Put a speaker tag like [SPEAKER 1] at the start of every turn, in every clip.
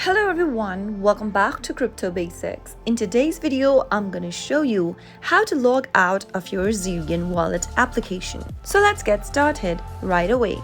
[SPEAKER 1] Hello everyone, welcome back to Crypto Basics. In today's video, I'm gonna show you how to log out of your Zerion Wallet application. So let's get started right away.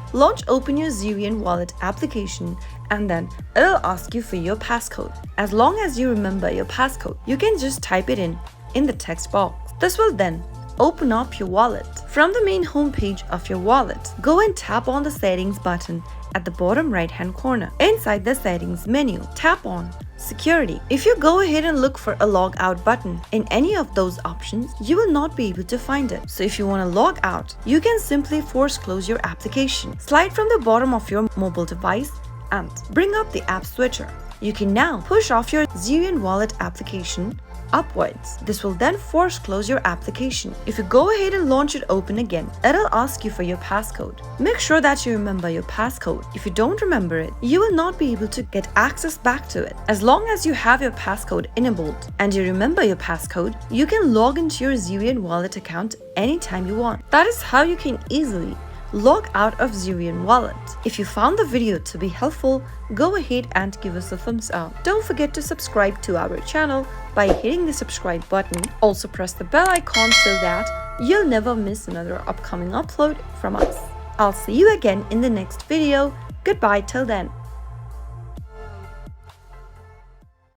[SPEAKER 1] Open your Zerion Wallet application and then it'll ask you for your passcode. As long as you remember your passcode, you can just type it in the text box. This will then open up your wallet. From the main homepage of your wallet, go and tap on the settings button at the bottom right hand corner. Inside the settings menu, tap on security. If you go ahead and look for a log out button in any of those options, you will not be able to find it. So if you want to log out, you can simply force close your application. Slide from the bottom of your mobile device and bring up the app switcher. You can now push off your Zerion Wallet application upwards. This will then force close your application. If you go ahead and launch it open again, it'll ask you for your passcode. Make sure that you remember your passcode. If you don't remember it, you will not be able to get access back to it. As long as you have your passcode enabled and you remember your passcode, you can log into your Zerion Wallet account anytime you want. That is how you can easily log out of Zerion Wallet. If you found the video to be helpful, go ahead and give us a thumbs up. Don't forget to subscribe to our channel by hitting the subscribe button. Also press the bell icon so that you'll never miss another upcoming upload from us. I'll see you again in the next video. Goodbye till then.